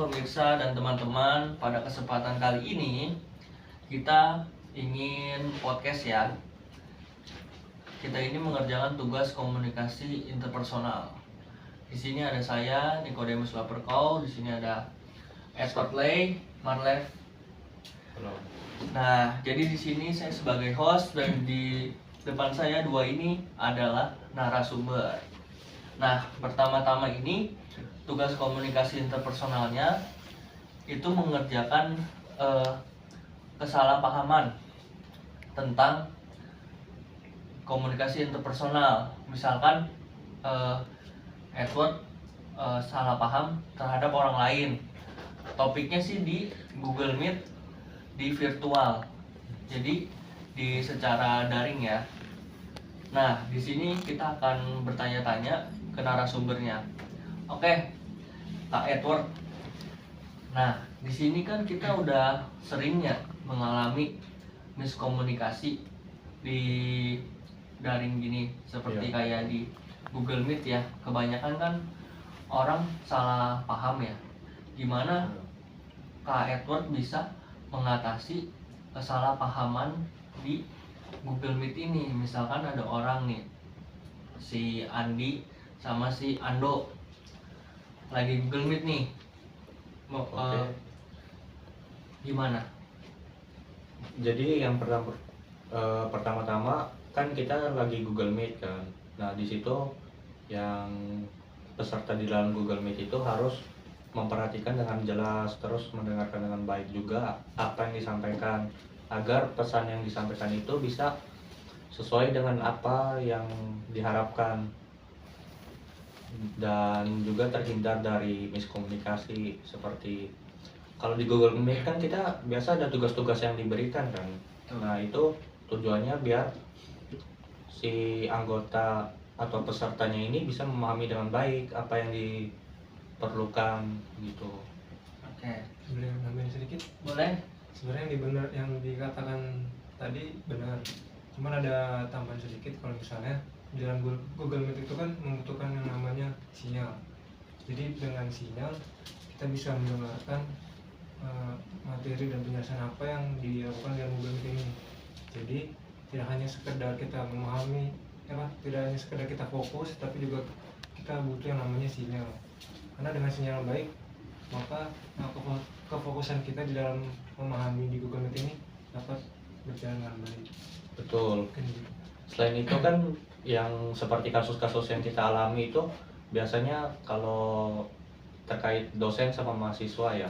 pemirsa dan teman-teman, pada kesempatan kali ini kita ingin podcast ya. Kita ini mengerjakan tugas komunikasi interpersonal. Di sini ada saya, Nicodemus Laperkau. Di sini ada Edward Lay, Marlev. Halo. Nah, jadi di sini saya sebagai host dan di depan saya dua ini adalah narasumber. Nah, pertama-tama ini tugas komunikasi interpersonalnya itu mengerjakan kesalahpahaman tentang komunikasi interpersonal. Misalkan Edward salah paham terhadap orang lain. Topiknya sih di Google Meet di virtual. Jadi di secara daring ya. Nah, di sini kita akan bertanya-tanya ke narasumbernya. Oke, Kak Edward. Nah, di sini kan kita udah seringnya mengalami miskomunikasi di daring gini, seperti kayak di Google Meet ya. Kebanyakan kan orang salah paham ya. Gimana Kak Edward bisa mengatasi kesalahpahaman di Google Meet ini? Misalkan ada orang nih, si Andi sama si Ando lagi Google Meet nih, gimana? Jadi yang pertama-tama kan kita lagi Google Meet kan. Nah di situ yang peserta di dalam Google Meet itu harus memperhatikan dengan jelas, terus mendengarkan dengan baik juga apa yang disampaikan, agar pesan yang disampaikan itu bisa sesuai dengan apa yang diharapkan, dan juga terhindar dari miskomunikasi. Seperti kalau di Google Meet kan kita biasa ada tugas-tugas yang diberikan kan. Nah itu tujuannya biar si anggota atau pesertanya ini bisa memahami dengan baik apa yang diperlukan gitu. Oke. Boleh nambahin sedikit? Boleh? Sebenarnya yang dikatakan tadi benar. Cuman ada tambahan sedikit, kalau misalnya di dalam Google Meet itu kan membutuhkan yang namanya sinyal. Jadi dengan sinyal kita bisa mendengarkan materi dan penjelasan apa yang dilakukan dalam Google Meet ini. Jadi tidak hanya sekedar kita memahami, tidak hanya sekedar kita fokus, tapi juga kita butuh yang namanya sinyal. Karena dengan sinyal baik, maka kefokusan kita di dalam memahami di Google Meet ini dapat berjalan dengan baik. Betul. Selain itu kan yang seperti kasus-kasus yang kita alami itu biasanya kalau terkait dosen sama mahasiswa ya,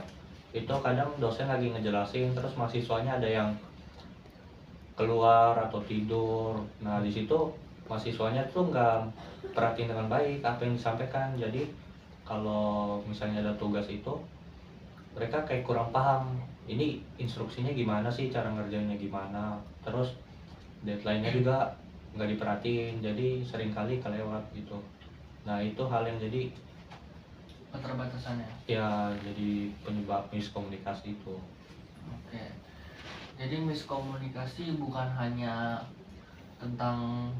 itu kadang dosen lagi ngejelasin terus mahasiswanya ada yang keluar atau tidur. Nah di situ mahasiswanya tuh nggak perhatiin dengan baik apa yang disampaikan. Jadi kalau misalnya ada tugas itu mereka kayak kurang paham, ini instruksinya gimana sih, cara ngerjainnya gimana, terus deadline-nya juga nggak diperhatiin, jadi seringkali kelewat gitu. Nah itu hal yang jadi Keterbatasannya. ya jadi penyebab miskomunikasi itu. Oke. Jadi miskomunikasi bukan hanya tentang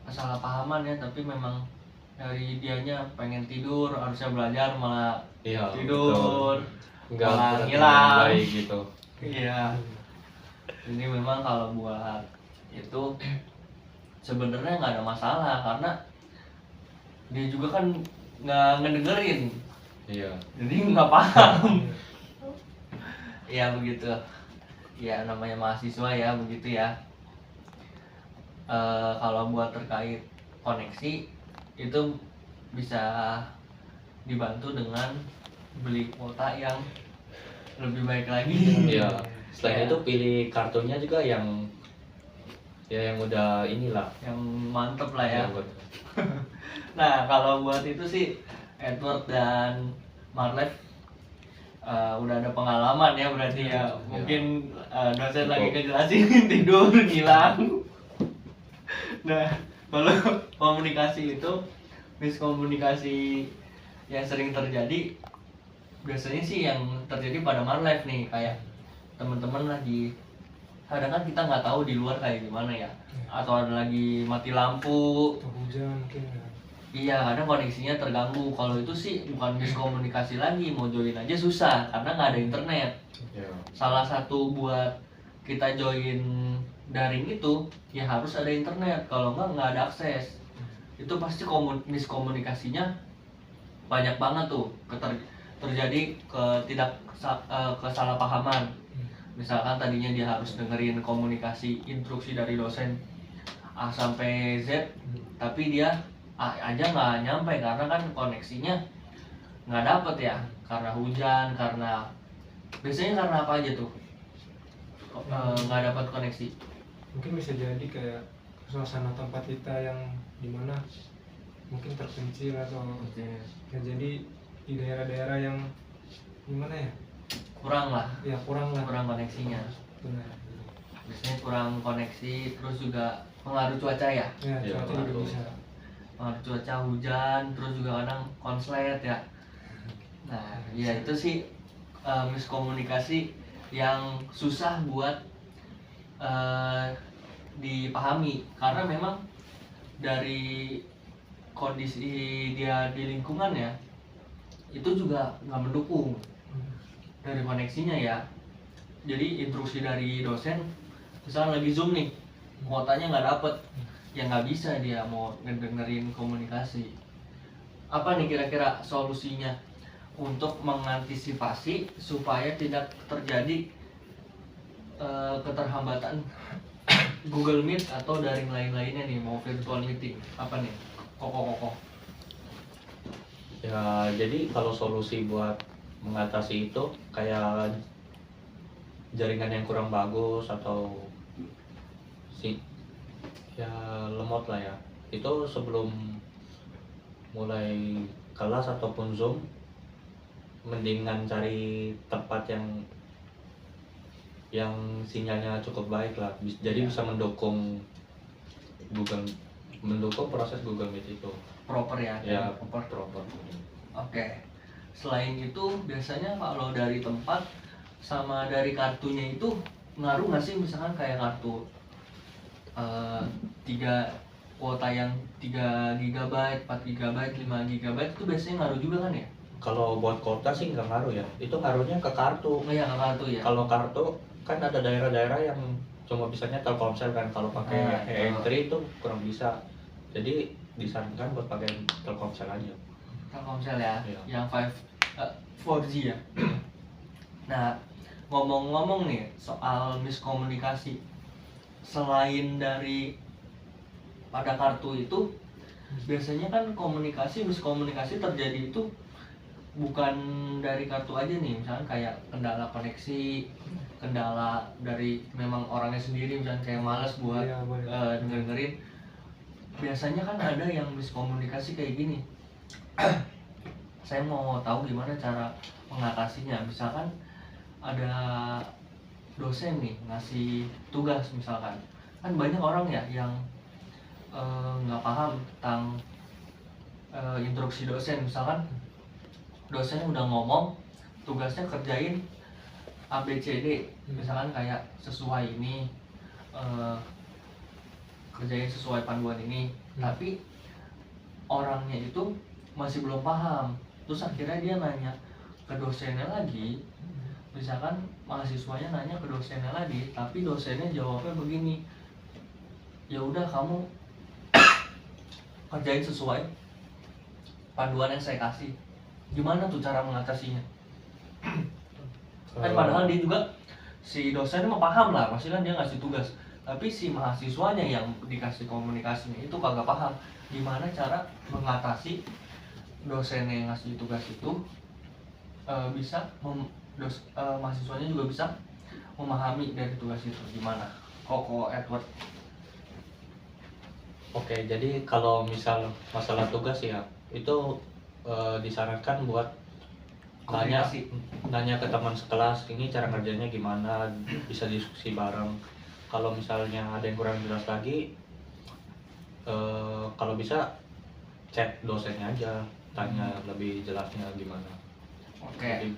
kesalahpahaman ya, tapi memang dari dianya pengen tidur, harusnya belajar malah tidur, nggak malah perhatiin ngilang. dengan baik gitu. Iya. Jadi memang kalau buat itu sebenarnya nggak ada masalah, karena dia juga kan nggak ngedengerin, Iya. jadi nggak paham. Ya begitu. Ya namanya mahasiswa ya begitu ya. Kalau buat terkait koneksi itu bisa dibantu dengan beli kuota yang lebih baik lagi. Iya. Selain Ya. itu pilih kartunya juga yang udah inilah, Yang mantep lah ya. buat Nah kalau buat itu sih Edward dan Marlev udah ada pengalaman ya berarti ya. Mungkin dosen lagi ngejelasin tidur hilang. Nah kalau komunikasi itu, miskomunikasi yang sering terjadi biasanya sih yang terjadi pada Marlev nih, kayak teman-teman lagi, kadang kan kita nggak tahu di luar kayak gimana ya, atau ada lagi mati lampu, Atau hujan mungkin ya. Iya, kadang koneksinya terganggu. Kalau itu sih bukan miskomunikasi lagi, mau join aja susah karena nggak ada internet. Ya. Salah satu buat kita join daring itu ya harus ada internet. Kalau nggak ada akses. Itu pasti miskomunikasinya banyak banget tuh. Terjadi kesalahpahaman. Misalkan tadinya dia harus dengerin komunikasi instruksi dari dosen A sampai Z, tapi dia A aja nggak nyampe karena kan koneksinya nggak dapet ya, karena hujan, karena biasanya karena apa aja tuh nggak dapat koneksi. Mungkin bisa jadi kayak suasana tempat kita yang dimana mungkin terpencil atau ya jadi di daerah-daerah yang gimana ya, Kurang lah, ya kurang lah, kurang koneksinya. benar Biasanya kurang koneksi, terus juga pengaruh cuaca ya, ya, Ya, cuaca juga betul. bisa. pengaruh cuaca, hujan, terus juga kadang konslet ya. Nah ya itu sih miskomunikasi yang susah buat dipahami karena memang dari kondisi dia di lingkungan ya itu juga nggak mendukung dari koneksinya ya. Jadi instruksi dari dosen misalnya lagi zoom nih, kuotanya nggak dapet, ya nggak bisa dia mau ngedengerin komunikasi. Apa nih kira-kira solusinya untuk mengantisipasi supaya tidak terjadi keterhambatan Google Meet atau daring lain-lainnya nih, mau virtual meeting? Apa nih koko-koko? Ya, jadi kalau solusi buat mengatasi itu kayak jaringan yang kurang bagus atau ya lemot lah ya. Itu sebelum mulai kelas ataupun Zoom mendingan cari tempat yang sinyalnya cukup baik lah. Jadi bisa mendukung proses Google Meet itu. Proper ya? Ya, proper. proper. Oke. Selain itu biasanya kalau dari tempat sama dari kartunya itu ngaruh nggak sih, misalkan kayak kartu 3 kuota yang 3 GB, 4 GB, 5 GB itu biasanya ngaruh juga kan ya? Kalau buat kota sih nggak ngaruh ya. Itu ngaruhnya ke kartu. Oh iya, ke kartu ya. Kalau kartu kan ada daerah-daerah yang cuma bisanya Telkomsel kan. Kalau pakai Ah, E3 itu kurang bisa. Jadi disarankan buat pakai Telkomsel aja. Telkomsel ya, Iya. yang 4G ya. Nah, ngomong-ngomong nih soal miskomunikasi, selain dari pada kartu itu, biasanya kan miskomunikasi terjadi itu bukan dari kartu aja nih, misalnya kayak kendala koneksi, kendala dari memang orangnya sendiri, misalnya kayak malas buat Iya, boleh. dengerin. Biasanya kan ada yang miskomunikasi kayak gini. Saya mau tahu gimana cara mengatasinya. Misalkan ada dosen nih ngasih tugas misalkan, kan banyak orang ya yang nggak paham tentang instruksi dosen. Misalkan dosennya udah ngomong tugasnya kerjain A B C D, misalkan kayak sesuai ini, kerjain sesuai panduan ini, tapi orangnya itu masih belum paham. Terus akhirnya dia nanya ke dosennya lagi, misalkan mahasiswanya nanya ke dosennya lagi, tapi dosennya jawabnya begini, ya udah kamu kerjain sesuai panduan yang saya kasih. Gimana tuh cara mengatasinya? Kan padahal dia juga, si dosennya mah paham lah, pasti kan dia ngasih tugas, tapi si mahasiswanya yang dikasih komunikasinya itu kagak paham. Gimana cara mengatasi dosennya yang ngasih tugas itu bisa mahasiswanya juga bisa memahami dari tugas itu? Gimana Koko Edward? Oke, jadi kalau misal masalah tugas ya itu disarankan buat Komunikasi. nanya ke teman sekelas, ini cara ngerjainnya gimana, bisa diskusi bareng. Kalau misalnya ada yang kurang jelas lagi, kalau bisa chat dosennya aja, tanya lebih jelasnya gimana. Oke. Jadi,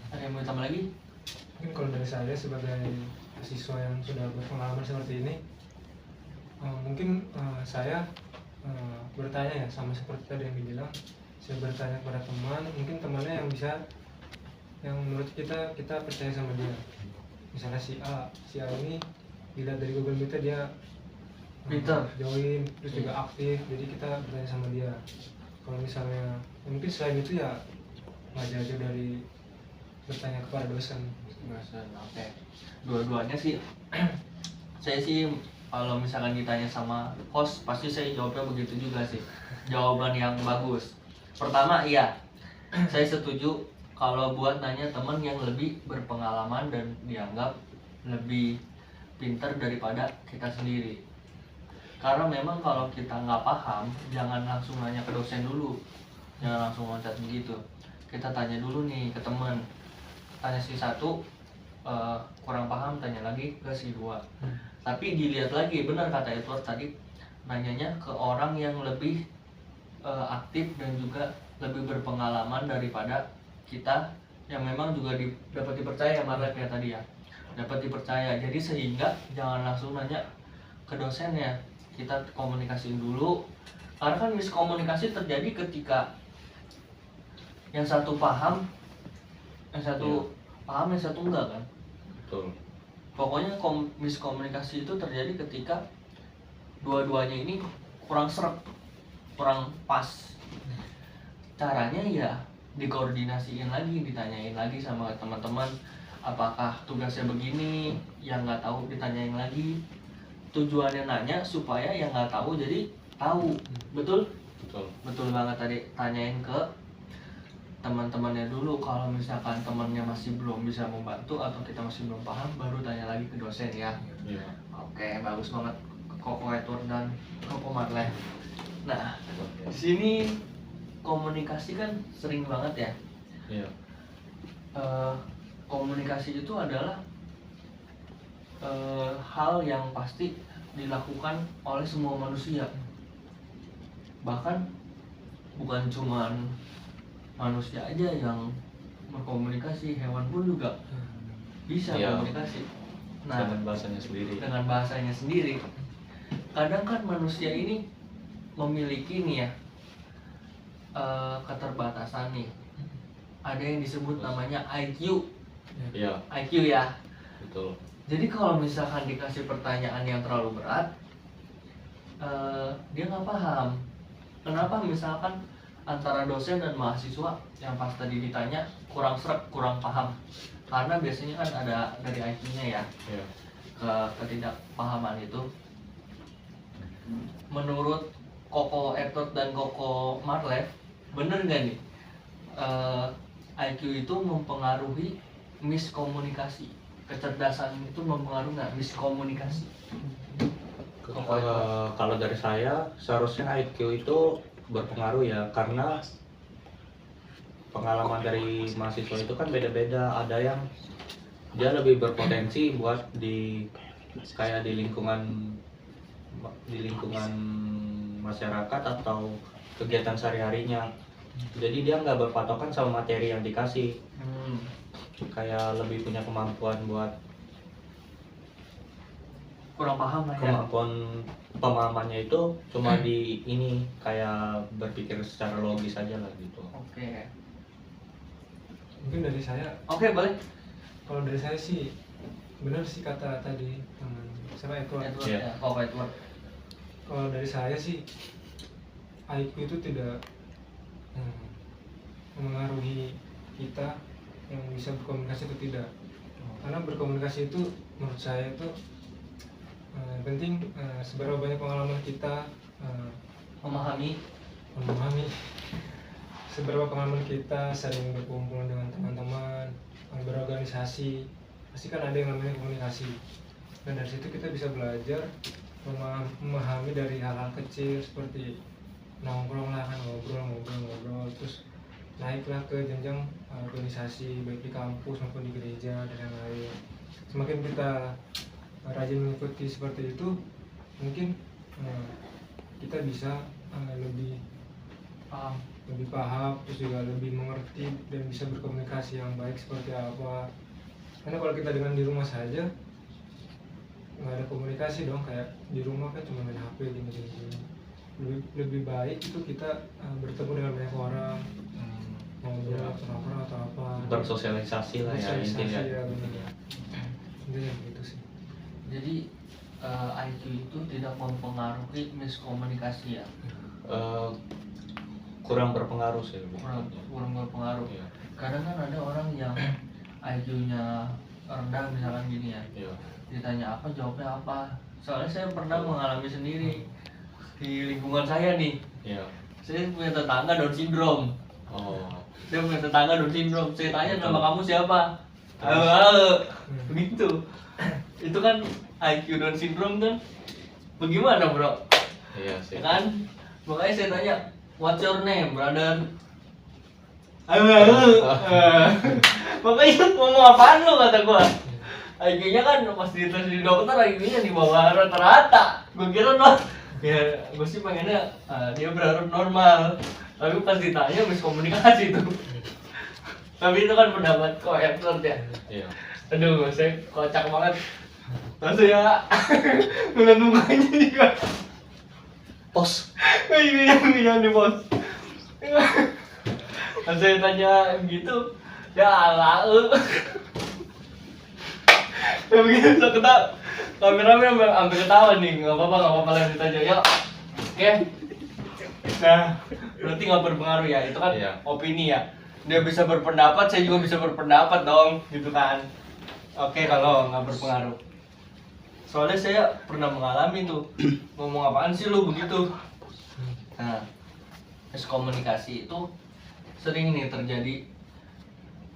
Ada yang mau ditambah lagi? Mungkin kalau dari saya sebagai siswa yang sudah berpengalaman seperti ini, mungkin saya bertanya ya, sama seperti tadi yang dibilang, saya bertanya kepada teman, mungkin temannya yang bisa, yang menurut kita percaya sama dia. Misalnya si A ini dilihat dari Google Meet dia Pinter. join, terus juga aktif, jadi kita bertanya sama dia. Kalau misalnya mungkin selain itu ya nggak jauh dari bertanya kepada dosen. Oke. Dua-duanya sih saya sih kalau misalkan ditanya sama host pasti saya jawabnya begitu juga sih. Jawaban yang bagus. Pertama, iya. Saya setuju kalau buat nanya teman yang lebih berpengalaman dan dianggap lebih pintar daripada kita sendiri. Karena memang kalau kita nggak paham, jangan langsung nanya ke dosen dulu. Jangan langsung loncat begitu. Kita tanya dulu nih ke teman. Tanya si satu, kurang paham, tanya lagi ke si dua. Tapi dilihat lagi, benar kata Edward tadi, nanyanya ke orang yang lebih aktif dan juga lebih berpengalaman daripada kita, yang memang juga dapat dipercaya, Marlet ya tadi ya, dapat dipercaya. Jadi sehingga jangan langsung nanya ke dosen ya, kita komunikasiin dulu. Karena kan miskomunikasi terjadi ketika yang satu paham, yang satu paham, yang satu enggak kan. Betul. Pokoknya miskomunikasi itu terjadi ketika dua-duanya ini kurang seret, kurang pas. Caranya ya dikoordinasiin lagi, ditanyain lagi sama teman-teman, apakah tugasnya begini, yang nggak tahu ditanyain lagi. Tujuannya nanya supaya yang nggak tahu jadi tahu. Betul? Betul banget tadi, tanyain ke teman-temannya dulu. Kalau misalkan temannya masih belum bisa membantu atau kita masih belum paham, baru tanya lagi ke dosen ya. Iya. Oke, bagus banget Koko Edward dan Koko Marleh. Nah, di sini komunikasi kan sering banget ya. Iya. Komunikasi itu adalah hal yang pasti dilakukan oleh semua manusia. Bahkan bukan cuman manusia aja yang berkomunikasi, hewan pun juga bisa komunikasi. Nah, dengan bahasanya sendiri. Dengan bahasanya sendiri. Kadang kan manusia ini memiliki nih ya keterbatasan nih. Ada yang disebut namanya IQ. Iya. IQ ya. Betul. Jadi kalau misalkan dikasih pertanyaan yang terlalu berat, dia nggak paham. Kenapa misalkan antara dosen dan mahasiswa yang pas tadi ditanya kurang seret, kurang paham? Karena biasanya kan ada dari IQ-nya ya, Iya. ketidakpahaman itu. Menurut Koko Edward dan Koko Marleh, bener nggak nih IQ itu mempengaruhi miskomunikasi? Kecerdasan itu mempengaruhi nggak miskomunikasi? Kalau dari saya, seharusnya IQ itu berpengaruh ya, karena pengalaman dari mahasiswa itu kan beda-beda. Ada yang dia lebih berpotensi buat kayak di lingkungan masyarakat atau kegiatan sehari-harinya. Jadi dia nggak berpatokan sama materi yang dikasih. Kayak lebih punya kemampuan buat kurang paham lah ya. Kemampuan pemahamannya itu cuma di ini, kayak berpikir secara logis aja lah gitu. Oke. Mungkin dari saya, Oke, boleh. kalau dari saya sih benar sih kata tadi teman saya Edward. Ya, Koko Edward. Kalau dari saya sih IQ itu tidak mengaruhi kita yang bisa berkomunikasi atau tidak. Karena berkomunikasi itu menurut saya itu penting, seberapa banyak pengalaman kita Memahami. Seberapa pengalaman kita sering berkumpul dengan teman-teman, berorganisasi, pasti kan ada yang namanya komunikasi. Dan dari situ kita bisa belajar memahami dari hal-hal kecil seperti nongkrong lah, kan ngobrol, terus naiklah ke jenjang organisasi baik di kampus maupun di gereja dan yang lain. Semakin kita rajin mengikuti seperti itu, mungkin kita bisa lebih paham, terus juga lebih mengerti dan bisa berkomunikasi yang baik seperti apa. Karena kalau kita dengan di rumah saja nggak ada komunikasi dong, kayak di rumah kan cuma main HP gini. lebih baik itu kita bertemu dengan banyak orang, ngobrol atau nongkrong atau apa, bersosialisasi lah ya intinya. ya benar. Intinya gitu sih. Jadi IQ itu tidak mempengaruhi miskomunikasi ya? Kurang berpengaruh sih. Kurang berpengaruh. Iya. Kadang kan ada orang yang IQ-nya rendah misalkan gini ya, Iya. ditanya apa jawabnya apa. Soalnya saya pernah mengalami sendiri di lingkungan saya nih. Iya. Saya punya tetangga Down syndrome. Oh. Dia punya tetangga Down syndrome. Saya tanya nama kamu siapa? Terus? Halo, begitu. Itu kan IQ Down syndrome kan bagaimana bro? Iya sih. Ya kan? Makanya saya tanya, what's your name, brother? Halo. Makanya ngomong apaan lu kata gua? IQ-nya kan pas dites di dokter IQ-nya di bawah rata-rata. Gua kira loh, ya gua sih pengennya dia berharap normal. Tapi pas ditanya miskomunikasi tuh. Tapi itu kan pendapat Edward ya. Iya. Aduh, saya kocak banget. Terus ya ngeliat mukanya juga. Pos. Iya nih bos. Pas saya tanya gitu, ya ala. Ya begitu saya ketawa. Kameramen sampai ketawa nih, nggak apa-apa lanjut aja yuk. Oke. Nah, berarti nggak berpengaruh ya, itu kan Iya. opini ya. Dia bisa berpendapat, saya juga bisa berpendapat dong, gitu kan. Oke kalau nggak berpengaruh. Soalnya saya pernah mengalami tuh, ngomong apaan sih lu begitu. Nah, miskomunikasi itu sering nih terjadi.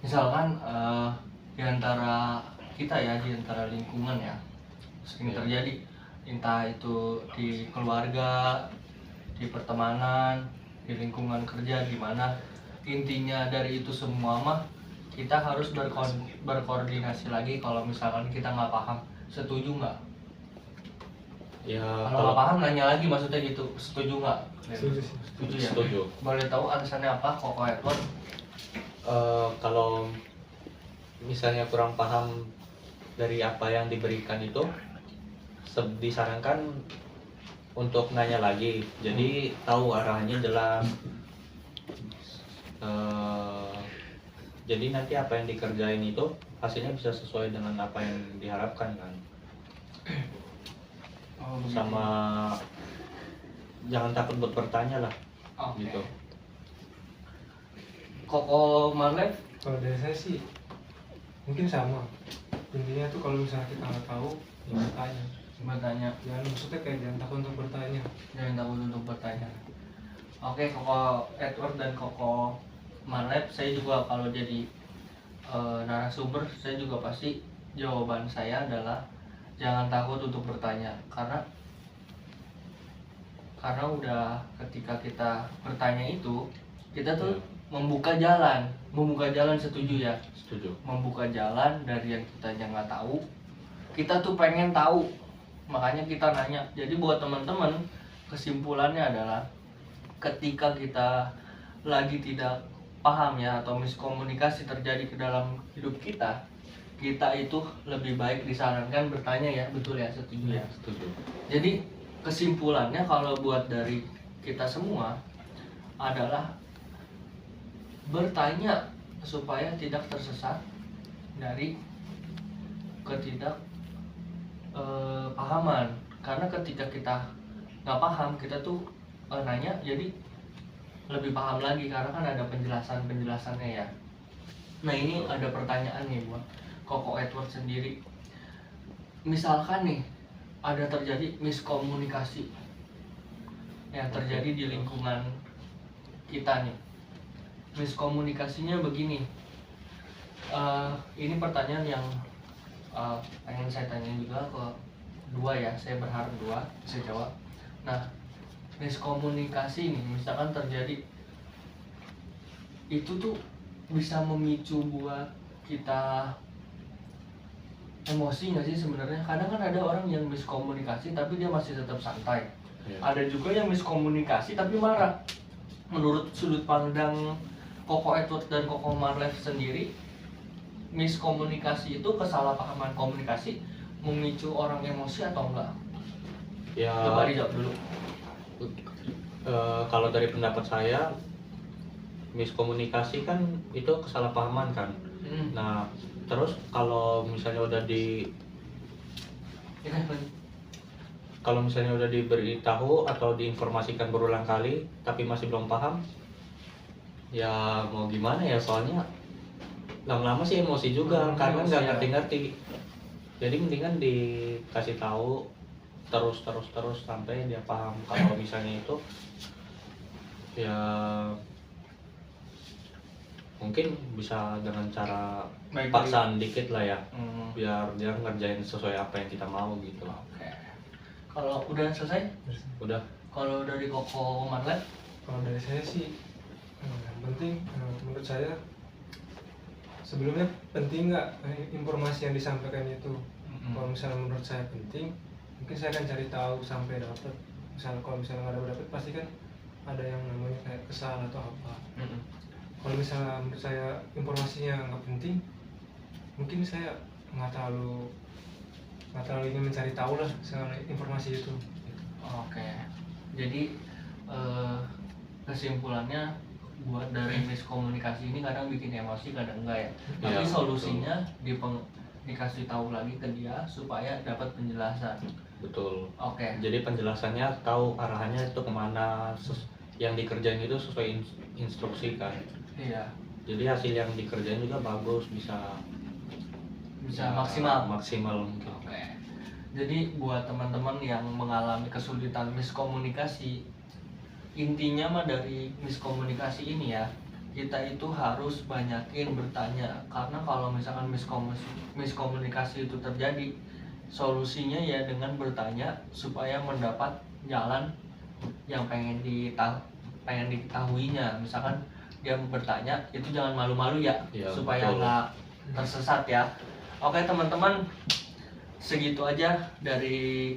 Misalkan di antara kita ya, di antara lingkungan ya, sering terjadi. Entah itu di keluarga, di pertemanan, di lingkungan kerja, di mana intinya dari itu semua mah kita harus berkoordinasi lagi kalau misalkan kita nggak paham. Setuju nggak? Ya Kalau nggak paham nanya lagi maksudnya gitu. Setuju nggak? Setuju sih. Setuju ya? setuju. Boleh tahu alasannya apa kok Edward? Kalau misalnya kurang paham dari apa yang diberikan itu, disarankan untuk nanya lagi. Jadi tahu arahnya jelas. Jadi nanti apa yang dikerjain itu hasilnya bisa sesuai dengan apa yang diharapkan kan. Oh, begitu. Sama jangan takut buat bertanya lah. Oke. Gitu. Koko Marlev? Kalau dari saya sih mungkin sama. Intinya tuh kalau misalnya kita nggak tahu, ya bertanya. Bertanya. Jangan maksudnya kayak jangan takut untuk bertanya. Jangan takut untuk bertanya. Oke, Koko Edward dan Koko Marlev, saya juga kalau jadi narasumber, saya juga pasti jawaban saya adalah jangan takut untuk bertanya, karena udah ketika kita bertanya itu kita tuh membuka jalan, setuju ya? Setuju. Membuka jalan dari yang kita nggak tahu, kita tuh pengen tahu, makanya kita nanya. Jadi buat teman-teman, kesimpulannya adalah ketika kita lagi tidak paham ya atau miskomunikasi terjadi ke dalam hidup kita itu lebih baik disarankan bertanya ya, betul ya, setuju ya? Setuju. Jadi kesimpulannya kalau buat dari kita semua adalah bertanya supaya tidak tersesat dari pahaman. Karena ketika kita nggak paham, kita tuh nanya jadi lebih paham lagi karena kan ada penjelasannya ya. Nah ini ada pertanyaan nih buat Koko Edward sendiri. Misalkan nih ada terjadi miskomunikasi yang terjadi di lingkungan kita nih. Miskomunikasinya begini. Ini pertanyaan yang pengen saya tanya juga ke dua ya. Saya berharap dua bisa jawab. Nah, miskomunikasi nih misalkan terjadi, itu tuh bisa memicu buat kita emosi nggak sih sebenarnya? Kadang kan ada orang yang miskomunikasi tapi dia masih tetap santai. Ada juga yang miskomunikasi tapi marah. Menurut sudut pandang Koko Edward dan Koko Marlev sendiri, miskomunikasi itu kesalahpahaman komunikasi memicu orang emosi atau enggak? Ya Coba dijawab dulu. Kalau dari pendapat saya, miskomunikasi kan itu kesalahpahaman kan. Nah, terus kalau misalnya udah diberitahu atau diinformasikan berulang kali tapi masih belum paham, ya mau gimana ya, soalnya lama-lama sih emosi juga karena nggak ngerti-ngerti. Jadi mendingan dikasih tahu terus sampai dia paham. Kalau misalnya itu ya mungkin bisa dengan cara paksaan dikit lah ya, biar dia ngerjain sesuai apa yang kita mau gitu. Oke. Kalau udah selesai? Udah. Kalau dari Koko Marlet? Kalau dari saya sih yang penting menurut saya sebelumnya penting nggak informasi yang disampaikan itu. Kalau misalnya menurut saya penting, mungkin saya akan cari tahu sampai dapat. Kalau misalnya nggak dapat pasti kan ada yang namanya kayak kesal atau apa. Kalau misalnya menurut saya informasinya nggak penting, mungkin saya nggak terlalu ingin mencari tahu lah soal informasi itu. Oke. Jadi kesimpulannya buat dari miskomunikasi ini kadang bikin emosi, kadang enggak ya. Tapi solusinya dikasih tahu lagi ke dia supaya dapat penjelasan. Betul. Oke. Jadi penjelasannya tahu arahannya itu kemana, yang dikerjain itu sesuai instruksi kan. Iya. Jadi hasil yang dikerjain juga bagus, bisa maksimal mungkin. Oke. Jadi buat teman-teman yang mengalami kesulitan miskomunikasi, intinya mah dari miskomunikasi ini ya, kita itu harus banyakin bertanya. Karena kalau misalkan miskomunikasi itu terjadi, solusinya ya dengan bertanya supaya mendapat jalan yang pengen diketahuinya. Misalkan dia bertanya, itu jangan malu-malu ya, supaya nggak tersesat ya. Oke teman-teman, segitu aja dari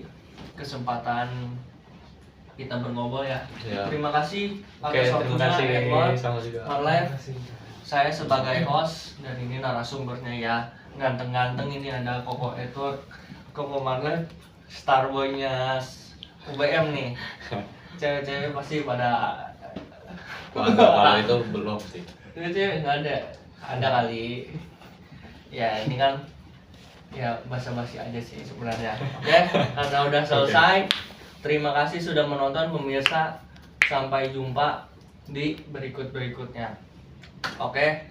kesempatan kita berngobrol ya. Terima kasih atas waktunya Edward, Marlet. Saya sebagai host dan ini narasumbernya ya, ganteng-ganteng. Ini ada Koko Edward, Koko Marlet, Starboy-nya UBM nih. Cewek-cewek pasti pada kalau itu belum sih. Cewek nggak ada kali. Ya ini kan ya basa-basi aja sih sebenarnya. Oke, karena udah selesai. Terima kasih sudah menonton pemirsa. Sampai jumpa di berikutnya. Oke,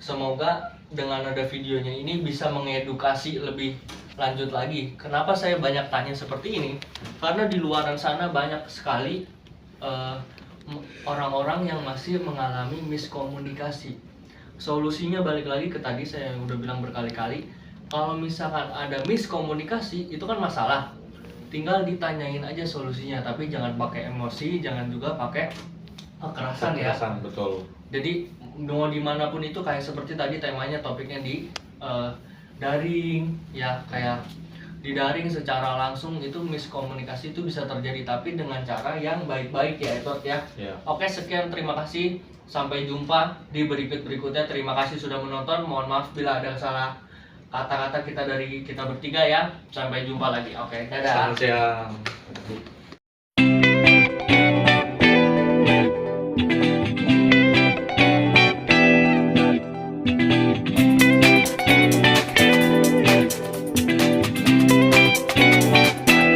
semoga dengan ada videonya ini bisa mengedukasi lebih lanjut lagi. Kenapa saya banyak tanya seperti ini? Karena di luaran sana banyak sekali orang-orang yang masih mengalami miskomunikasi. Solusinya balik lagi ke tadi saya udah bilang berkali-kali, kalau misalkan ada miskomunikasi itu kan masalah, tinggal ditanyain aja solusinya, tapi jangan pakai emosi, jangan juga pakai kekerasan ya. Betul. Jadi mau dimanapun itu kayak seperti tadi temanya, topiknya di daring ya, kayak di daring secara langsung itu miskomunikasi itu bisa terjadi, tapi dengan cara yang baik-baik ya Edward ya. Oke, sekian, terima kasih, sampai jumpa di berikutnya. Terima kasih sudah menonton, mohon maaf bila ada salah kata-kata dari kita bertiga ya. Sampai jumpa lagi. Oke, dadah. Selamat siang.